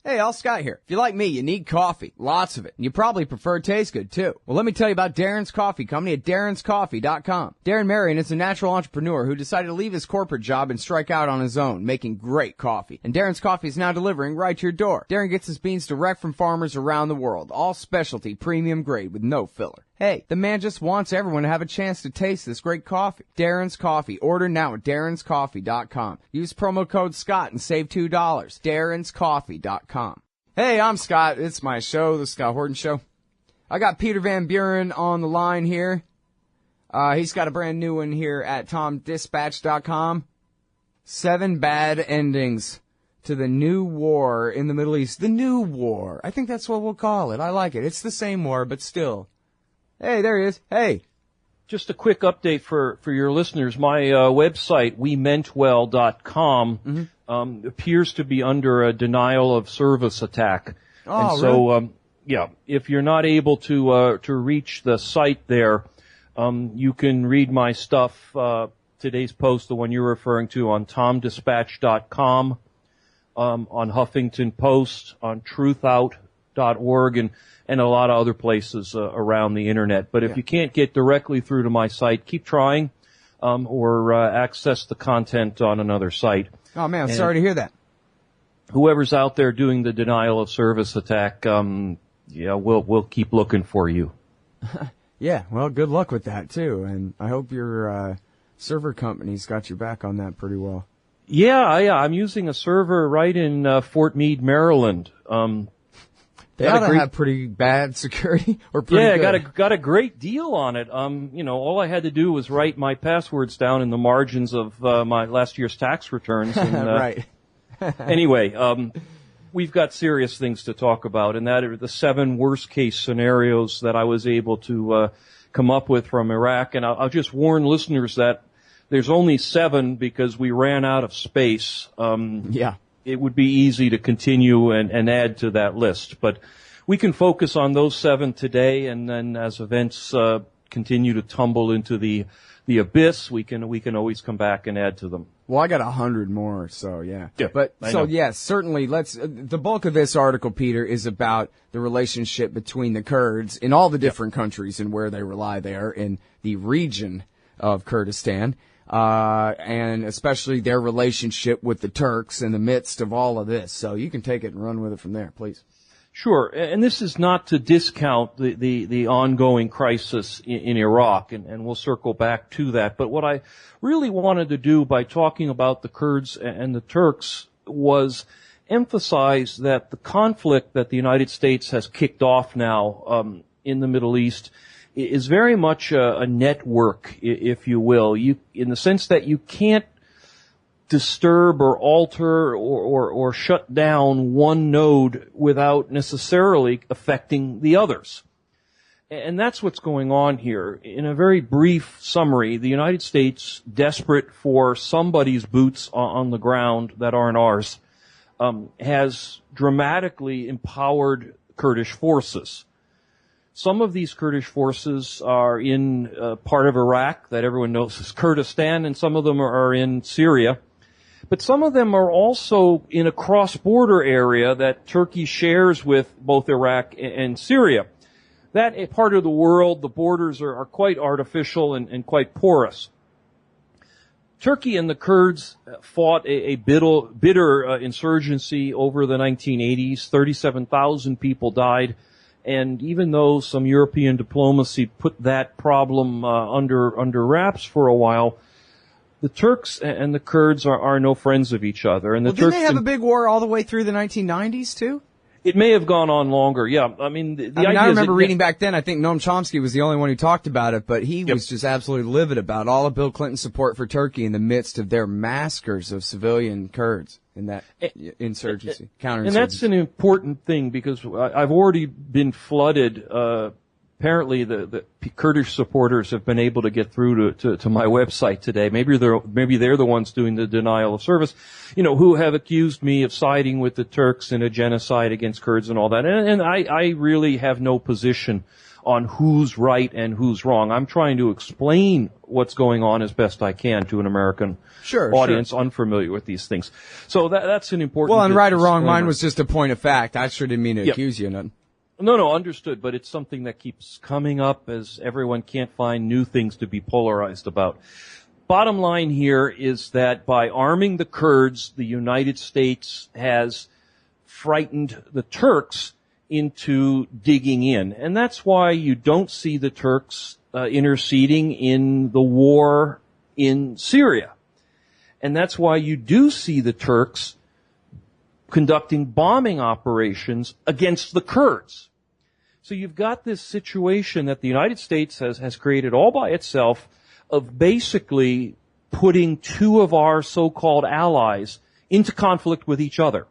Hey, all Scott here. If you're like me, you need coffee. Lots of it. And you probably prefer it tastes good, too. Well, let me tell you about Darren's Coffee Company at darrenscoffee.com. Darren Marion is a natural entrepreneur who decided to leave his corporate job and strike out on his own, making great coffee. And Darren's Coffee is now delivering right to your door. Darren gets his beans direct from farmers around the world. All specialty, premium grade with no filler. Hey, the man just wants everyone to have a chance to taste this great coffee. Darren's Coffee. Order now at darrenscoffee.com. Use promo code Scott and save $2. darrenscoffee.com. Hey, I'm Scott. It's my show, The Scott Horton Show. I got Peter Van Buren on the line here. He's got a brand new one here at TomDispatch.com. 7 bad endings to the new war in the Middle East. The new war. I think that's what we'll call it. I like it. It's the same war, but still. Hey, there he is. Hey. Just a quick update for your listeners. My website, wemeantwell.com, appears to be under a denial of service attack. Oh, and so, really? If you're not able to reach the site there, you can read my stuff, today's post, the one you're referring to, on TomDispatch.com, on Huffington Post, on truthout.org, and a lot of other places around the internet. But if you can't get directly through to my site, keep trying, or access the content on another site. Oh man, I'm sorry to hear that. Whoever's out there doing the denial of service attack, we'll keep looking for you. Yeah, well, good luck with that too, and I hope your server company's got your back on that pretty well. Yeah, I'm using a server right in Fort Meade, Maryland. They ought to have pretty bad security, or pretty good. got a great deal on it. All I had to do was write my passwords down in the margins of my last year's tax returns. And, right. Anyway, we've got serious things to talk about, and that are the 7 worst case scenarios that I was able to come up with from Iraq. And I'll just warn listeners that there's only 7 because we ran out of space. It would be easy to continue and add to that list. But we can focus on those 7 today, and then as events continue to tumble into the abyss, we can always come back and add to them. Well, I got 100 more, so yeah. But certainly the bulk of this article, Peter, is about the relationship between the Kurds in all the different countries and where they rely there in the region of Kurdistan. And especially their relationship with the Turks in the midst of all of this. So you can take it and run with it from there, please. Sure. And this is not to discount the ongoing crisis in Iraq, and we'll circle back to that. But what I really wanted to do by talking about the Kurds and the Turks was emphasize that the conflict that the United States has kicked off now in the Middle East is very much a network, if you will, in the sense that you can't disturb or alter or shut down one node without necessarily affecting the others. And that's what's going on here. In a very brief summary, the United States, desperate for somebody's boots on the ground that aren't ours, has dramatically empowered Kurdish forces. Some of these Kurdish forces are in part of Iraq that everyone knows as Kurdistan, and some of them are in Syria. But some of them are also in a cross-border area that Turkey shares with both Iraq and Syria. That part of the world, the borders are quite artificial and quite porous. Turkey and the Kurds fought a bitter insurgency over the 1980s. 37,000 people died. And even though some European diplomacy put that problem under wraps for a while, the Turks and the Kurds are no friends of each other. And didn't they have a big war all the way through the 1990s too? It may have gone on longer, yeah. I mean, I remember reading back then, I think Noam Chomsky was the only one who talked about it, but he was just absolutely livid about all of Bill Clinton's support for Turkey in the midst of their massacres of civilian Kurds in that insurgency, counterinsurgency. And that's an important thing because I've already been flooded. Apparently the Kurdish supporters have been able to get through to my website today. Maybe they're the ones doing the denial of service, who have accused me of siding with the Turks in a genocide against Kurds and all that. And I really have no position on who's right and who's wrong. I'm trying to explain what's going on as best I can to an American audience unfamiliar with these things. So that's an important. Well, and right or wrong, mine was just a point of fact. I sure didn't mean to accuse you of nothing. No, understood, but it's something that keeps coming up as everyone can't find new things to be polarized about. Bottom line here is that by arming the Kurds, the United States has frightened the Turks into digging in. And that's why you don't see the Turks interceding in the war in Syria. And that's why you do see the Turks conducting bombing operations against the Kurds. So you've got this situation that the United States has created all by itself of basically putting two of our so-called allies into conflict with each other.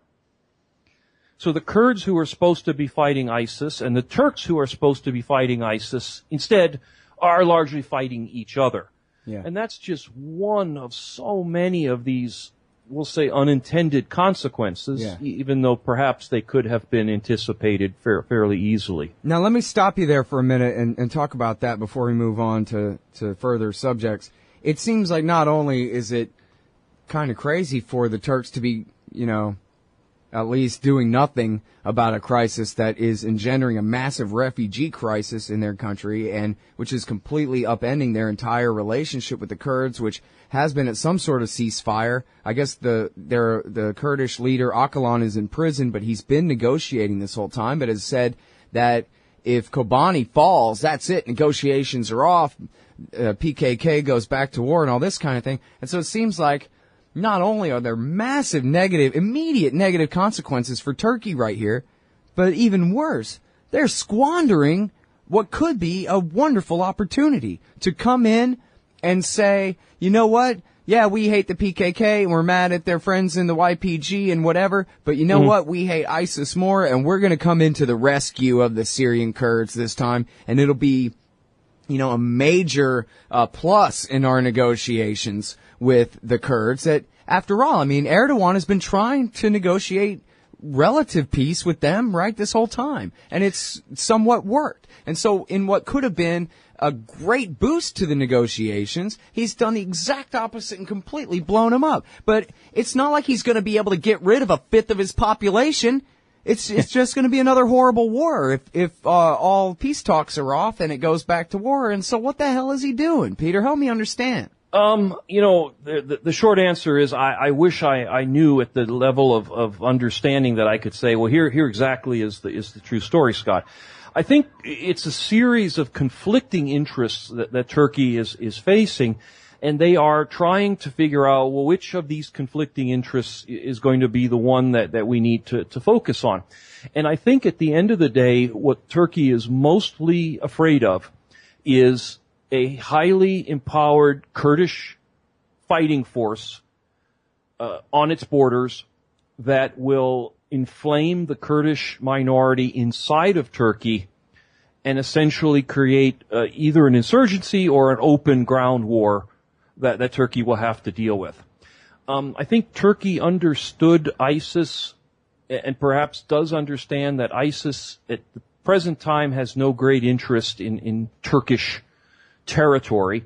So the Kurds who are supposed to be fighting ISIS and the Turks who are supposed to be fighting ISIS instead are largely fighting each other. Yeah. And that's just one of so many of these, we'll say, unintended consequences, even though perhaps they could have been anticipated fairly easily. Now, let me stop you there for a minute and talk about that before we move on to further subjects. It seems like not only is it kind of crazy for the Turks to be, at least doing nothing about a crisis that is engendering a massive refugee crisis in their country and which is completely upending their entire relationship with the Kurds, which has been at some sort of ceasefire. I guess the Kurdish leader Öcalan is in prison, but he's been negotiating this whole time, but has said that if Kobani falls, that's it. Negotiations are off. PKK goes back to war and all this kind of thing. And so it seems like not only are there massive immediate negative consequences for Turkey right here, but even worse, they're squandering what could be a wonderful opportunity to come in and say, you know what? Yeah, we hate the PKK and we're mad at their friends in the YPG and whatever, but you know what? We hate ISIS more and we're going to come into the rescue of the Syrian Kurds this time, and it'll be, a major plus in our negotiations with the Kurds. That, after all, Erdogan has been trying to negotiate relative peace with them, right, this whole time. And it's somewhat worked. And so in what could have been a great boost to the negotiations, he's done the exact opposite and completely blown them up. But it's not like he's going to be able to get rid of a fifth of his population. It's just going to be another horrible war if all peace talks are off and it goes back to war. And so what the hell is he doing? Peter, help me understand. The short answer is I wish I knew at the level of understanding that I could say, well, here exactly is the true story, Scott. I think it's a series of conflicting interests that Turkey is facing, and they are trying to figure out, well, which of these conflicting interests is going to be the one that we need to focus on. And I think at the end of the day, what Turkey is mostly afraid of is a highly empowered Kurdish fighting force on its borders that will inflame the Kurdish minority inside of Turkey and essentially create either an insurgency or an open ground war that Turkey will have to deal with. I think Turkey understood ISIS and perhaps does understand that ISIS at the present time has no great interest in Turkish territory.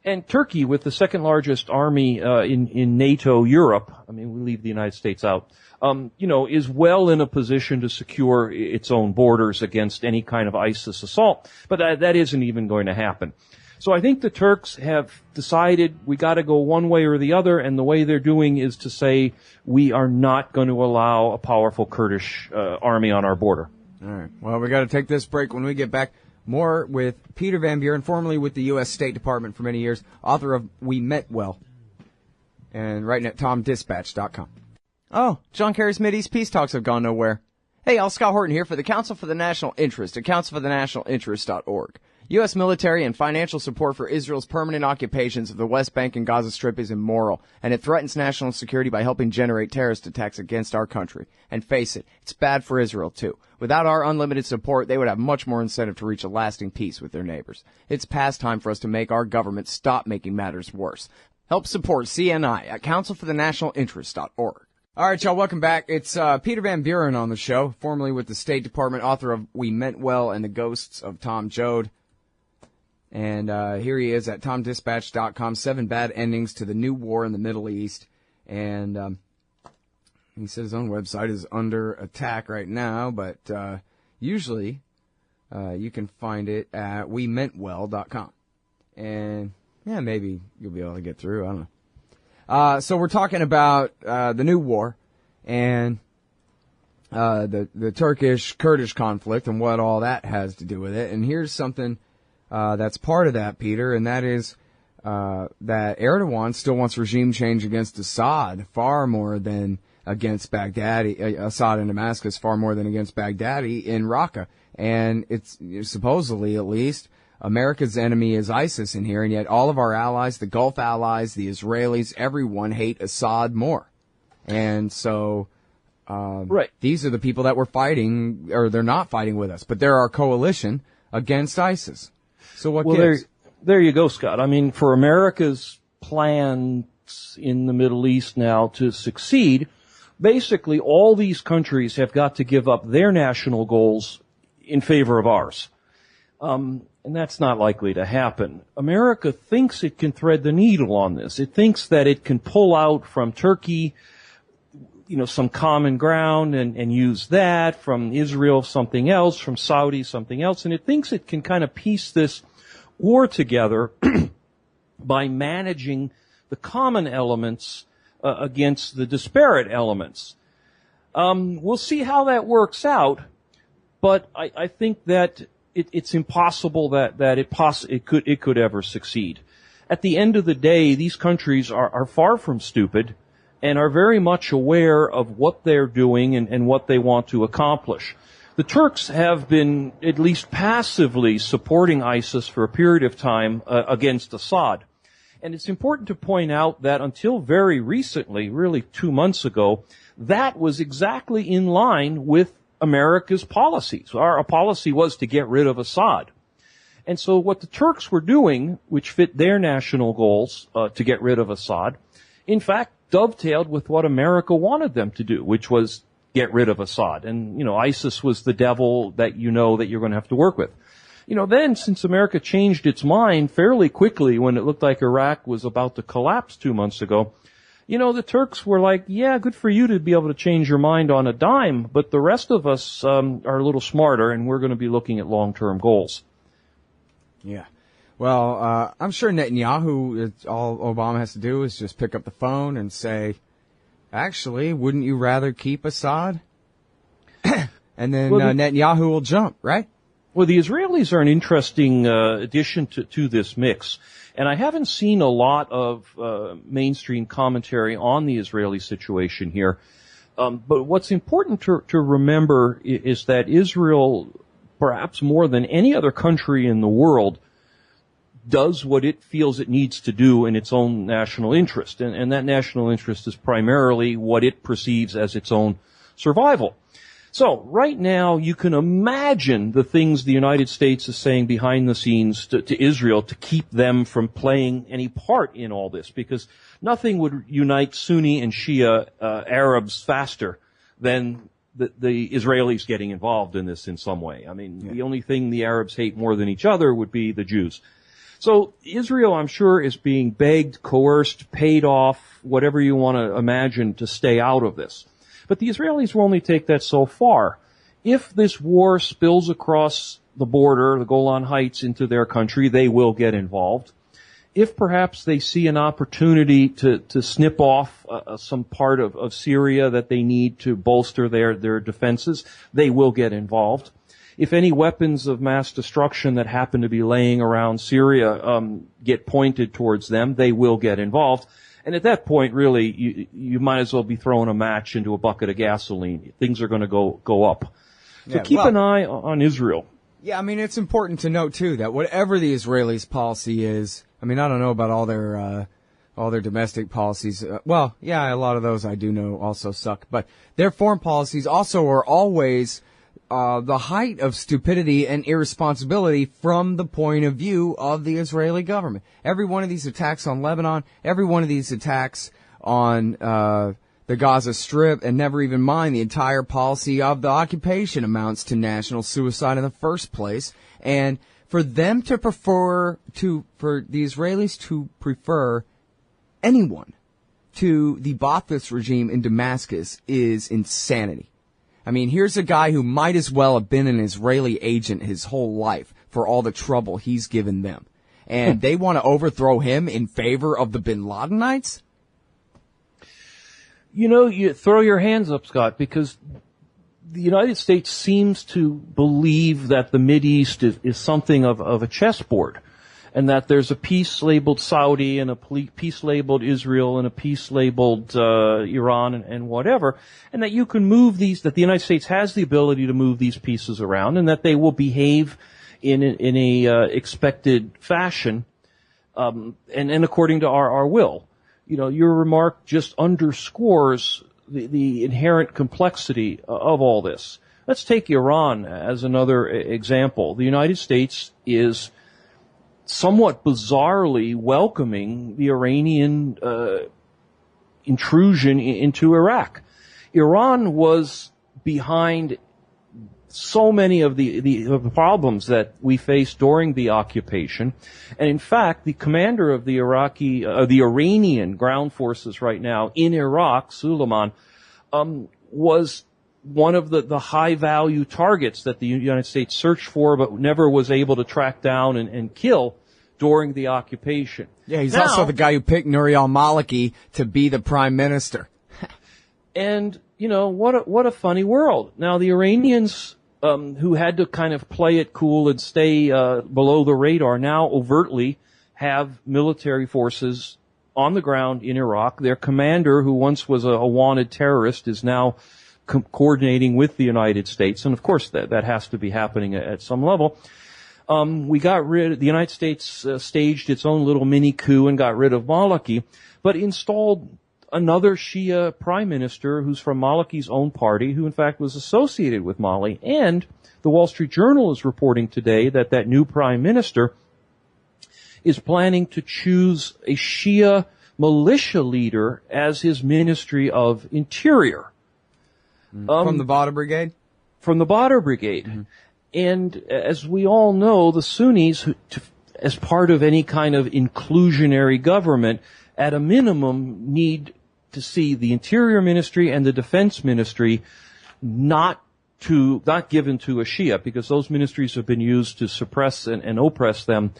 And Turkey, with the second largest army in NATO Europe, we leave the United States out, is well in a position to secure its own borders against any kind of ISIS assault. But that isn't even going to happen. So I think the Turks have decided we got to go one way or the other, and the way they're doing is to say we are not going to allow a powerful Kurdish army on our border. All right. Well, we got to take this break. When we get back, more with Peter Van Buren, formerly with the U.S. State Department for many years, author of We Met Well, and writing at TomDispatch.com. Oh, John Kerry's Mideast peace talks have gone nowhere. Hey, y'all, Scott Horton here for the Council for the National Interest at councilforthenationalinterest.org. U.S. military and financial support for Israel's permanent occupations of the West Bank and Gaza Strip is immoral, and it threatens national security by helping generate terrorist attacks against our country. And face it, it's bad for Israel, too. Without our unlimited support, they would have much more incentive to reach a lasting peace with their neighbors. It's past time for us to make our government stop making matters worse. Help support CNI at councilforthenationalinterest.org. All right, y'all, welcome back. It's Peter Van Buren on the show, formerly with the State Department, author of We Meant Well and the Ghosts of Tom Joad. And here he is at TomDispatch.com, 7 bad endings to the new war in the Middle East. And he said his own website is under attack right now, but usually you can find it at WeMeantWell.com. And, yeah, maybe you'll be able to get through. I don't know. So we're talking about the new war and the Turkish-Kurdish conflict and what all that has to do with it. And here's something that's part of that, Peter, and that is that Erdogan still wants regime change against Assad far more than against Baghdadi, Assad in Damascus far more than against Baghdadi in Raqqa. And it's supposedly, at least, America's enemy is ISIS in here, and yet all of our allies, the Gulf allies, the Israelis, everyone hate Assad more. And so, right. These are the people that we're fighting, or they're not fighting with us, but they're our coalition against ISIS. So what gives? There you go, Scott. I mean, for America's plans in the Middle East now to succeed, basically all these countries have got to give up their national goals in favor of ours. And that's not likely to happen. America thinks it can thread the needle on this. It thinks that it can pull out from Turkey, some common ground and use that, from Israel something else, from Saudi something else, and it thinks it can kind of piece this war together by managing the common elements against the disparate elements. We'll see how that works out, but I think that it's impossible that it could ever succeed. At the end of the day, these countries are far from stupid and are very much aware of what they're doing and what they want to accomplish. The Turks have been at least passively supporting ISIS for a period of time against Assad. And it's important to point out that until very recently, really 2 months ago, that was exactly in line with America's policies. Our policy was to get rid of Assad. And so what the Turks were doing, which fit their national goals to get rid of Assad, in fact, dovetailed with what America wanted them to do, which was get rid of Assad. And, ISIS was the devil that that you're going to have to work with. Then, since America changed its mind fairly quickly when it looked like Iraq was about to collapse 2 months ago, the Turks were like, yeah, good for you to be able to change your mind on a dime, but the rest of us are a little smarter, and we're going to be looking at long-term goals. Yeah. Well, I'm sure Netanyahu, all Obama has to do is just pick up the phone and say, actually, wouldn't you rather keep Assad? And then Netanyahu will jump, right? Well, the Israelis are an interesting addition to this mix. And I haven't seen a lot of mainstream commentary on the Israeli situation here. But what's important to remember is that Israel, perhaps more than any other country in the world, does what it feels it needs to do in its own national interest. And that national interest is primarily what it perceives as its own survival. So right now, you can imagine the things the United States is saying behind the scenes to Israel to keep them from playing any part in all this, because nothing would unite Sunni and Shia Arabs faster than the Israelis getting involved in this in some way. I mean, The only thing the Arabs hate more than each other would be the Jews. So Israel, I'm sure, is being begged, coerced, paid off, whatever you want to imagine, to stay out of this. But the Israelis will only take that so far. If this war spills across the border, the Golan Heights, into their country, they will get involved. If perhaps they see an opportunity to snip off some part of Syria that they need to bolster their defenses, they will get involved. If any weapons of mass destruction that happen to be laying around Syria get pointed towards them, they will get involved. And at that point, really, you might as well be throwing a match into a bucket of gasoline. Things are going to go up. So keep an eye on Israel. Yeah, I mean, it's important to note, too, that whatever the Israelis' policy is, I mean, I don't know about all their domestic policies. A lot of those I do know also suck. But their foreign policies also are always the height of stupidity and irresponsibility from the point of view of the Israeli government. Every one of these attacks on Lebanon, every one of these attacks on the the Gaza Strip and never even mind the entire policy of the occupation amounts to national suicide in the first place. And for them to for the Israelis to prefer anyone to the Ba'athist regime in Damascus is insanity. I mean, here's a guy who might as well have been an Israeli agent his whole life for all the trouble he's given them. And they want to overthrow him in favor of the Bin Ladenites? You throw your hands up, Scott, because the United States seems to believe that the Mideast is something of a chessboard, and that there's a piece labeled Saudi and a piece labeled Israel and a piece labeled Iran and whatever, and that you can move these, that the United States has the ability to move these pieces around, and that they will behave in a expected fashion, and according to our will. Your remark just underscores the inherent complexity of all this. Let's take Iran as another example. The United States is somewhat bizarrely welcoming the Iranian intrusion into Iraq. Iran was behind so many of the problems that we faced during the occupation. And in fact, the commander of the Iranian ground forces right now in Iraq, Suleiman, was one of the high value targets that the United States searched for but never was able to track down and kill during the occupation. Yeah, he's also the guy who picked Nouri al-Maliki to be the prime minister. And, what a funny world. Now, the Iranians, who had to kind of play it cool and stay below the radar, now overtly have military forces on the ground in Iraq. Their commander, who once was a wanted terrorist, is now coordinating with the United States. And of course, that has to be happening at some level. The United States staged its own little mini coup and got rid of Maliki, but installed another Shia prime minister who's from Maliki's own party, who in fact was associated with Mali. And the Wall Street Journal is reporting today that new prime minister is planning to choose a Shia militia leader as his Ministry of Interior. From the Badr Brigade? From the Badr Brigade. Mm-hmm. And as we all know, the Sunnis, as part of any kind of inclusionary government, at a minimum need to see the Interior Ministry and the Defense Ministry not given to a Shia, because those ministries have been used to suppress and oppress them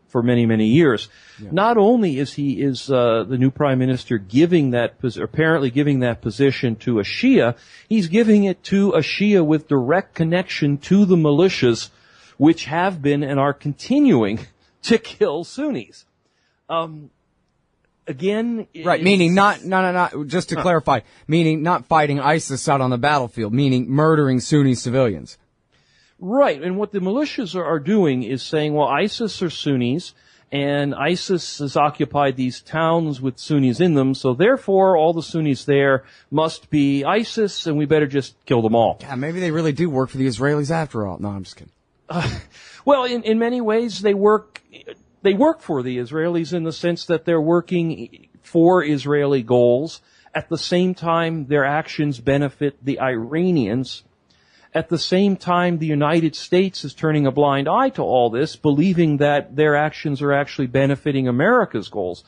for many, many years. Yeah. Not only is the new prime minister apparently giving that position to a Shia, he's giving it to a Shia with direct connection to the militias, which have been and are continuing to kill Sunnis. Again, right, meaning not, just to clarify, meaning not fighting ISIS out on the battlefield, meaning murdering Sunni civilians. Right, and what the militias are doing is saying, well, ISIS are Sunnis, and ISIS has occupied these towns with Sunnis in them, so therefore all the Sunnis there must be ISIS, and we better just kill them all. Yeah, maybe they really do work for the Israelis after all. No, I'm just kidding. Well, in many ways they work for the Israelis in the sense that they're working for Israeli goals. At the same time, their actions benefit the Iranians. At the same time, the United States is turning a blind eye to all this, believing that their actions are actually benefiting America's goals.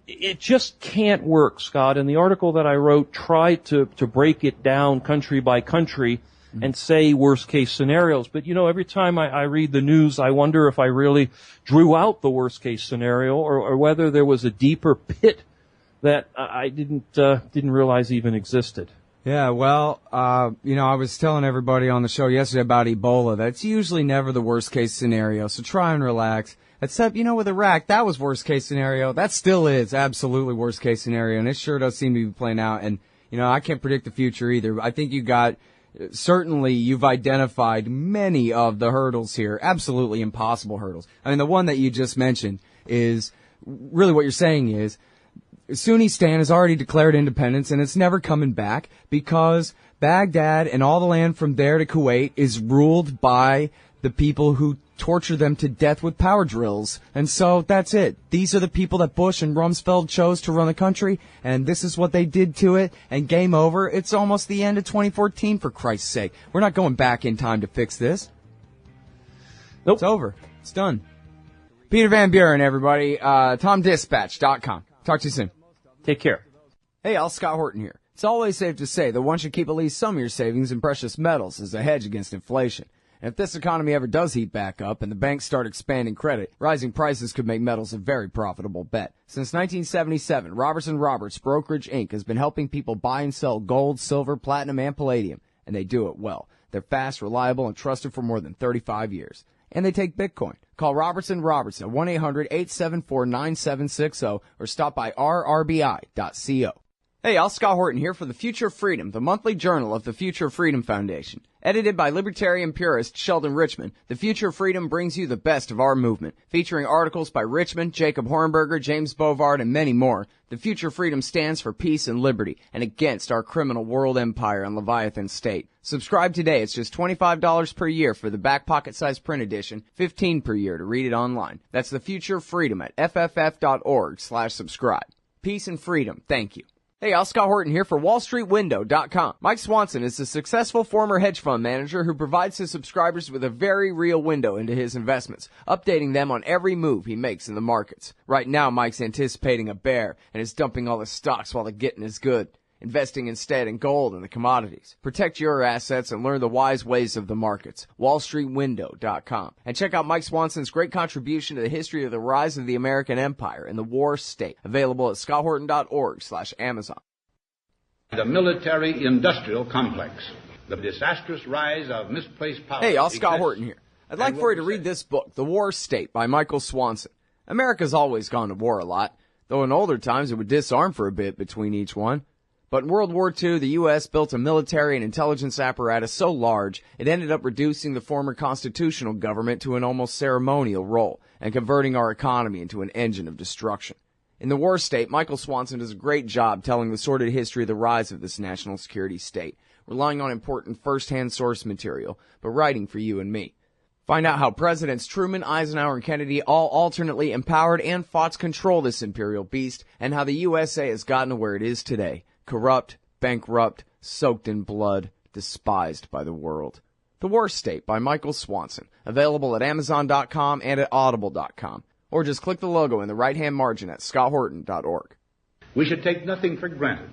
It just can't work, Scott. And the article that I wrote tried to break it down country by country and say worst case scenarios. But every time I read the news, I wonder if I really drew out the worst case scenario or whether there was a deeper pit that I didn't realize even existed. Yeah, well, I was telling everybody on the show yesterday about Ebola. That's usually never the worst case scenario, so try and relax. Except, with Iraq, that was worst case scenario. That still is absolutely worst case scenario, and it sure does seem to be playing out. And, I can't predict the future either. I think certainly you've identified many of the hurdles here, absolutely impossible hurdles. I mean, the one that you just mentioned is, really what you're saying is, Sunnistan has already declared independence and it's never coming back because Baghdad and all the land from there to Kuwait is ruled by the people who torture them to death with power drills. And so that's it. These are the people that Bush and Rumsfeld chose to run the country, and this is what they did to it, and game over. It's almost the end of 2014, for Christ's sake. We're not going back in time to fix this. Nope. It's over. It's done. Peter Van Buren, everybody. TomDispatch.com. Talk to you soon. Take care. Hey, Al, Scott Horton here. It's always safe to say that one should keep at least some of your savings in precious metals as a hedge against inflation. And if this economy ever does heat back up and the banks start expanding credit, rising prices could make metals a very profitable bet. Since 1977, Robertson Roberts Brokerage Inc. has been helping people buy and sell gold, silver, platinum, and palladium, and they do it well. They're fast, reliable, and trusted for more than 35 years. And they take Bitcoin. Call Robertson Roberts at 1-800-874-9760 or stop by rrbi.co. Hey, Al, Scott Horton here for The Future of Freedom, the monthly journal of the Future of Freedom Foundation. Edited by libertarian purist Sheldon Richman, The Future of Freedom brings you the best of our movement, featuring articles by Richman, Jacob Hornberger, James Bovard, and many more. The Future of Freedom stands for peace and liberty and against our criminal world empire and Leviathan state. Subscribe today. It's just $25 per year for the back pocket size print edition, $15 per year to read it online. That's The Future of Freedom at fff.org/subscribe. Peace and freedom. Thank you. Hey, Al, Scott Horton here for WallStreetWindow.com. Mike Swanson is a successful former hedge fund manager who provides his subscribers with a very real window into his investments, updating them on every move he makes in the markets. Right now, Mike's anticipating a bear and is dumping all his stocks while the getting is good, investing instead in gold and the commodities. Protect your assets and learn the wise ways of the markets. WallStreetWindow.com. And check out Mike Swanson's great contribution to the history of the rise of the American empire and the war state. Available at scotthorton.org/Amazon. The military-industrial complex. The disastrous rise of misplaced power. Hey, Al, Scott Horton here. I'd like for you to read this book, The War State by Michael Swanson. America's always gone to war a lot, though in older times it would disarm for a bit between each one. But in World War II, the U.S. built a military and intelligence apparatus so large, it ended up reducing the former constitutional government to an almost ceremonial role and converting our economy into an engine of destruction. In The War State, Michael Swanson does a great job telling the sordid history of the rise of this national security state, relying on important first-hand source material, but writing for you and me. Find out how Presidents Truman, Eisenhower, and Kennedy all alternately empowered and fought to control this imperial beast, and how the USA has gotten to where it is today. Corrupt, bankrupt, soaked in blood, despised by the world. The War State by Michael Swanson. Available at Amazon.com and at Audible.com. Or just click the logo in the right-hand margin at scotthorton.org. We should take nothing for granted.